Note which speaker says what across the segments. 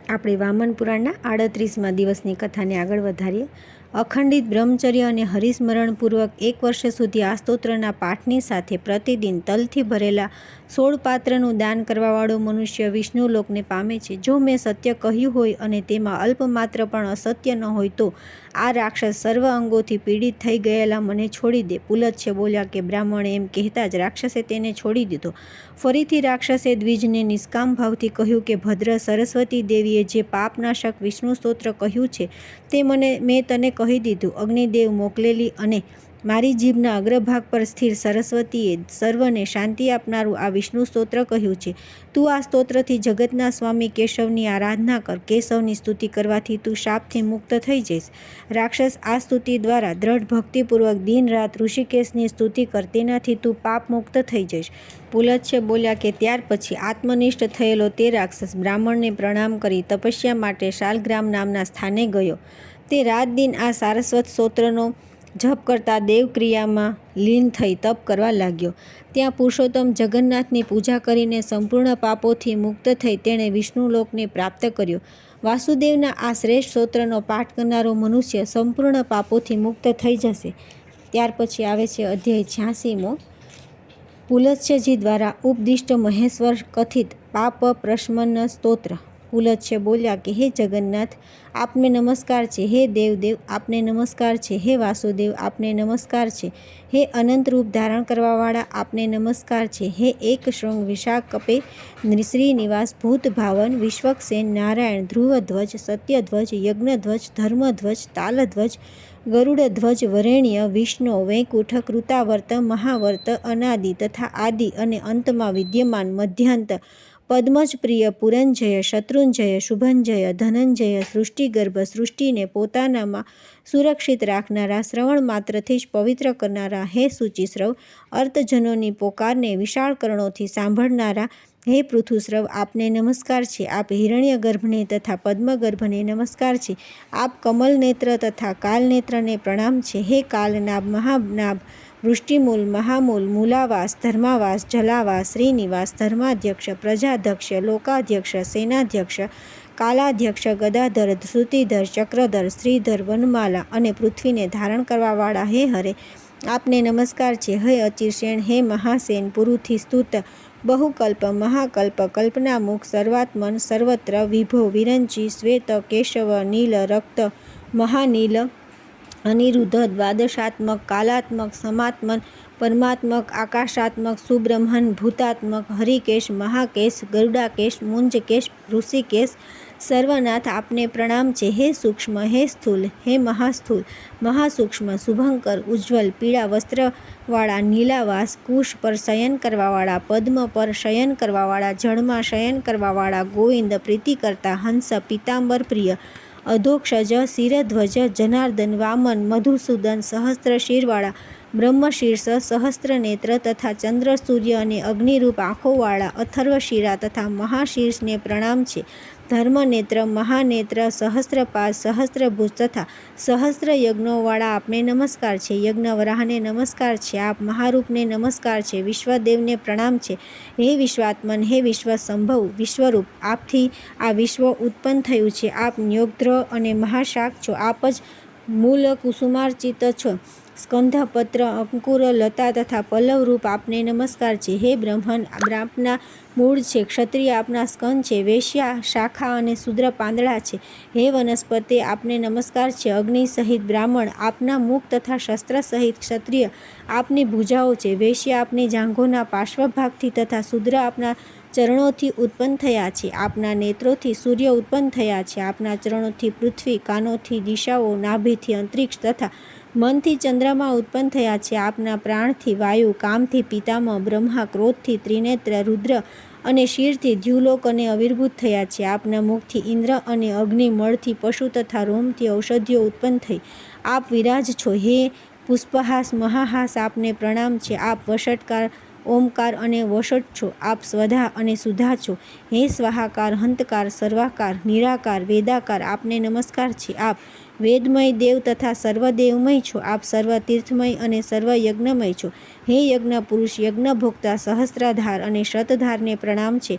Speaker 1: આપણે વામન પુરાણના 38મા દિવસની કથાને આગળ વધારીએ. અખંડિત બ્રહ્મચર્ય અને હરિસ્મરણપૂર્વક 1 વર્ષ સુધી આ સ્તોત્રના પાઠની સાથે પ્રતિદિન તલથી ભરેલા 16 પાત્રનું દાન કરવાવાળો મનુષ્ય વિષ્ણુલોકને પામે છે. જો મેં સત્ય કહ્યું હોય અને તેમાં અલ્પમાત્ર પણ અસત્ય ન હોય તો આ રાક્ષસ સર્વ અંગોથી પીડિત થઈ ગયેલા મને છોડી દે. પુલત્સ્ય બોલ્યા કે બ્રાહ્મણે એમ કહેતા જ રાક્ષસે તેને છોડી દીધો. ફરીથી રાક્ષસે દ્વિજને નિષ્કામ ભાવથી કહ્યું કે ભદ્ર સરસ્વતી દેવીએ જે પાપનાશક વિષ્ણુ સ્તોત્ર કહ્યું છે તે મેં તને કહી દીધું. અગ્નિદેવ મોકલેલી અને મારી જીભના અગ્રભાગ પર સ્થિર સરસ્વતીએ સર્વને શાંતિ આપનારું આ વિષ્ણુ સ્તોત્ર કહ્યું છે. તું આ સ્તોત્રથી જગતના સ્વામી કેશવની આરાધના કર. કેશવની સ્તુતિ કરવાથી તું શાપથી મુક્ત થઈ જઈશ. રાક્ષસ આ સ્તુતિ દ્વારા દ્રઢ ભક્તિપૂર્વક દિન રાત ઋષિકેશની સ્તુતિ કર, તેનાથી તું પાપ મુક્ત થઈ જઈશ. પુલત્સ્ય બોલ્યા કે ત્યાર પછી આત્મનિષ્ઠ થયેલો તે રાક્ષસ બ્રાહ્મણને પ્રણામ કરી તપસ્યા માટે શાલગ્રામ નામના સ્થાને ગયો. તે રાત દિન આ સારસ્વત સ્તોત્રનો જપ કરતા દેવક્રિયામાં લીન થઈ તપ કરવા લાગ્યો. ત્યાં પુરુષોત્તમ જગન્નાથની પૂજા કરીને સંપૂર્ણ પાપોથી મુક્ત થઈ તેણે વિષ્ણુલોકને પ્રાપ્ત કર્યો. વાસુદેવના આ શ્રેષ્ઠ સ્તોત્રનો પાઠ કરનારો મનુષ્ય સંપૂર્ણ પાપોથી મુક્ત થઈ જશે. ત્યાર પછી આવે છે અધ્યાય 86મો. પુલત્સ્યજી દ્વારા ઉપદિષ્ટ મહેશ્વર કથિત પાપ પ્રશમન સ્તોત્ર. પુલત્સ્ય બોલ્યા કે હે જગન્નાથ, આપને નમસ્કાર છે. હે દેવદેવ, આપને નમસ્કાર છે. હે વાસુદેવ, આપને નમસ્કાર છે. હે અનંત રૂપ ધારણ કરવાવાળા, આપને નમસ્કાર છે. હે એક શૃંગ વિશાકપે શ્રીનિવાસ ભૂત ભાવન વિશ્વક્સેન નારાયણ ધ્રુવધ્વજ સત્યધ્વજ યજ્ઞધ્વજ ધર્મધ્વજ તાલધ્વજ ગરુડધ્વજ વરેણ્ય વિષ્ણુ વૈકુંઠ કૃતાવર્ત મહાવર્ત અનાદિ તથા આદિ અને અંતમાં વિદ્યમાન મધ્યાંત પદ્મજ પ્રિય પુરંજય શત્રુંજય શુભંજય ધનંજય સૃષ્ટિગર્ભ સૃષ્ટિને પોતાનામાં સુરક્ષિત રાખનારા, શ્રવણ માત્રથી જ પવિત્ર કરનારા, હે શુચિશ્રવ અર્તજનોની પોકારને વિશાળ કર્ણોથી સાંભળનારા, હે પૃથુશ્રવ આપને નમસ્કાર છે. આપ હિરણ્યગર્ભને તથા પદ્મગર્ભને નમસ્કાર છે. આપ કમલનેત્ર તથા કાલનેત્રને પ્રણામ છે. હે કાલનાભ મહાનાભ વૃષ્ટિમૂલ મહામૂલ મૂલાવાસ ધર્માવાસ જલાવાસ શ્રીનિવાસ ધર્માધ્યક્ષ પ્રજાધ્યક્ષ લોકાધ્યક્ષ સેનાધ્યક્ષ કાલાધ્યક્ષ ગદાધર શ્રુતિધર ચક્રધર શ્રીધર વનમાલા અને પૃથ્વીને ધારણ કરવાવાળા, હે હરે આપને નમસ્કાર છે. હે અચિરસેન, હે મહાસેન પુરુથી સ્તુત બહુકલ્પ મહાકલ્પ કલ્પનામુખ સર્વાત્મન સર્વત્ર વિભો વિરંચી શ્વેત કેશવ નીલ રક્ત મહાનીલ અનિરુદ્ધ દ્વાદશાત્મક કાલાત્મક સમાત્મન પરમાત્મક આકાશાત્મક સુબ્રહ્મણ ભૂતાત્મક હરિકેશ મહાકેશ ગરુડાકેશ મુંજકેશ ઋષિકેશ સર્વનાથ આપને પ્રણામ છે. હે સૂક્ષ્મ, હે સ્થૂલ, હે મહાસ્થૂલ મહાસૂક્ષ્મ શુભંકર ઉજ્જવલ પીળા વસ્ત્રવાળા નીલાવાસ કુશ પર શયન કરવાવાળા પદ્મ પર શયન કરવાવાળા જળમાં શયન કરવાવાળા ગોવિંદ પ્રીતિ કરતા હંસ પીતાંબર પ્રિય અધોક્ષજ શિરધ્વજ જનાર્દન વામન મધુસૂદન સહસ્ત્ર શિરવાળા બ્રહ્મશીર્ષ સહસ્ત્રનેત્ર તથા ચંદ્ર સૂર્ય અને અગ્નિરૂપ આંખોવાળા અથર્વશિરા તથા મહાશીર્ષને પ્રણામ છે. ધર્મનેત્ર મહાનેત્ર સહસ્ત્રપાદ સહસ્ત્રભુજ તથા સહસ્ત્ર યજ્ઞોવાળા આપને નમસ્કાર છે. યજ્ઞવરાહને નમસ્કાર છે. આપ મહારૂપને નમસ્કાર છે. વિશ્વદેવને પ્રણામ છે. હે વિશ્વાત્મન, હે વિશ્વસંભવ વિશ્વરૂપ, આપથી આ વિશ્વ ઉત્પન્ન થયું છે. આપ ન્યોગ્ધ્ર અને મહાશાક છો. આપ જ મૂલ કુસુમાર્ચિત છો. સ્કંધ પત્ર અંકુર લતા તથા પલ્લવરૂપ આપને નમસ્કાર છે. હે બ્રહ્મન, આપના મૂળ છે. ક્ષત્રિય આપના સ્કંદ છે. વૈશ્યા શાખા અને શૂદ્ર પાંદડા છે. હે વનસ્પતે આપને નમસ્કાર છે. અગ્નિ સહિત બ્રાહ્મણ આપના મુખ તથા શસ્ત્ર સહિત ક્ષત્રિય આપની ભુજાઓ છે. વૈશ્ય આપની જાંઘોના પાર્શ્વભાગથી તથા શૂદ્ર આપના ચરણોથી ઉત્પન્ન થયા છે. આપના નેત્રોથી સૂર્ય ઉત્પન્ન થયા છે. આપના ચરણોથી પૃથ્વી, કાનોથી દિશાઓ, નાભિથી અંતરિક્ષ તથા મનથી ચંદ્રમા ઉત્પન્ન થયા છે. આપના પ્રાણથી વાયુ, કામથી પિતામહ બ્રહ્મા, ક્રોધથી ત્રિનેત્ર રુદ્ર અને શિરથી દ્યુલોક અને આવિર્ભૂત થયા છે. આપના મુખથી ઇન્દ્ર અને અગ્નિ, મળથી પશુ તથા રોમથી ઔષધિઓ ઉત્પન્ન થઈ. આપ વિરાજ છો. હે પુષ્પહાસ મહાહાસ આપને પ્રણામ છે. આપ વષટકાર ઓમકાર અને વષટ છો. આપ સ્વધા અને સુધા છો. હે સ્વાહાકાર હંતકાર સર્વાકાર નિરાકાર વેદાકાર આપને નમસ્કાર છે. આપ વેદમય દેવ તથા સર્વદેવમય છો. આપ સર્વ તીર્થમય અને સર્વ યજ્ઞમય છો. હે યજ્ઞ પુરુષ યજ્ઞભોક્તા સહસ્ત્રાધાર અને શતધારને પ્રણામ છે.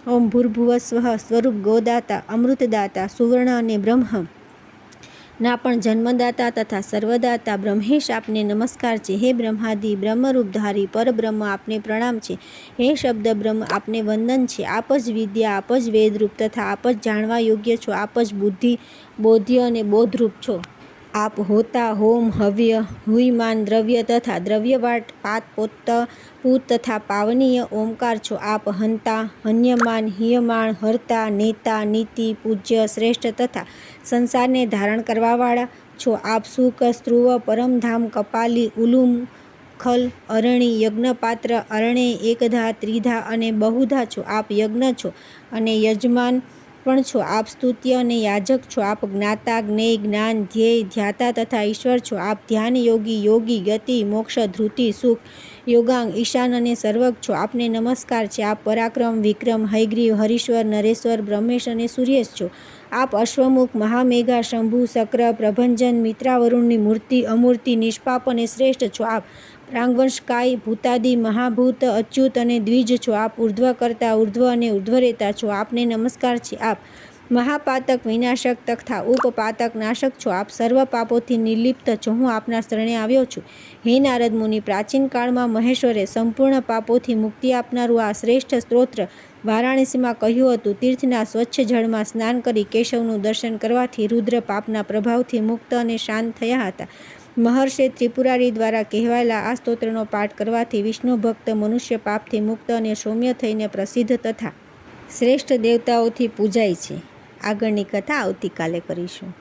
Speaker 1: ઓમ ભૂર્ભુવસ્વઃ સ્વરૂપ ગોદાતા અમૃતદાતા સુવર્ણ અને બ્રહ્મ ના પણ જન્મદાતા તથા સર્વદાતા બ્રહ્મેશ આપને નમસ્કાર છે. હે બ્રહ્માદિ બ્રહ્મરૂપધારી પરબ્રહ્મ આપને પ્રણામ છે. હે શબ્દ બ્રહ્મ આપને વંદન છે. આપ જ વિદ્યા, આપ જ વેદરૂપ તથા આપ જ જાણવા યોગ્ય છો. આપ જ બુદ્ધિ, બોધ્ય અને બોધરૂપ છો. આપ હોતા, હોમ, હવ્ય, હુયમાન, દ્રવ્ય તથા દ્રવ્યવાટ, પાત, પૂત તથા પાવનીય ઓમકાર છો. આપ હંતા, હન્યમાન, હીયમાણ, હર્તા, નેતા, નીતિ, પૂજ્ય, શ્રેષ્ઠ તથા સંસારને ધારણ કરવાવાળા છો. આપ સુક, સ્ત્રુવ, પરમધામ, કપાલી, ઉલુમ, ખલ, અરણી, યજ્ઞપાત્ર, અરણેય, એકધા, ત્રિધા અને બહુધા છો. આપ યજ્ઞ છો અને યજમાન પણ છો. આપ સ્તુત્ય અને યાજક છો. આપ જ્ઞાતા, જ્ઞેય, જ્ઞાન, ધ્યેય, ધ્યાતા તથા ઈશ્વર છો. આપ ધ્યાન યોગી, યોગી, ગતિ, મોક્ષ, ધૃતિ, સુખ, યોગાંગ, ઈશાન અને સર્વગ છો. આપને નમસ્કાર છે. આપ પરાક્રમ, વિક્રમ, હયગ્રીવ, હરીશ્વર, નરેશ્વર, બ્રહ્મેશ અને સૂર્યેશ છો. આપ અશ્વમુખ, મહામેઘા, શંભુ, શક્ર, પ્રભંજન, મિત્રાવરુણની મૂર્તિ, અમૂર્તિ, નિષ્પાપ અને શ્રેષ્ઠ છો. આપ પ્રાંગવંશકાય, ભૂતાદિ, મહાભૂત, અચ્યુત અને દ્વિજ છો. આપ ઉર્ધ્વ કરતા, ઉર્ધ્વ અને ઉર્ધ્વરેતા છો. આપને નમસ્કાર છે. આપ મહાપાતક વિનાશક તથા ઉપપાતક નાશક છો. આપ સર્વ પાપોથી નિર્લિપ્ત છો. હું આપના શરણે આવ્યો છું. હે નારદ મુનિ, પ્રાચીન કાળમાં મહેશ્વરે સંપૂર્ણ પાપોથી મુક્તિ આપનારું આ શ્રેષ્ઠ સ્તોત્ર વારાણસીમાં કહ્યું હતું. તીર્થના સ્વચ્છ જળમાં સ્નાન કરી કેશવનું દર્શન કરવાથી રુદ્ર પાપના પ્રભાવથી મુક્ત અને શાંત થયા હતા. મહર્ષિ ત્રિપુરારી દ્વારા કહેવાયેલા આ સ્તોત્રનો પાઠ કરવાથી વિષ્ણુ ભક્ત મનુષ્ય પાપથી મુક્ત અને સૌમ્ય થઈને પ્રસિદ્ધ તથા શ્રેષ્ઠ દેવતાઓથી પૂજાય છે. આગળની કથા આવતીકાલે કરીશું.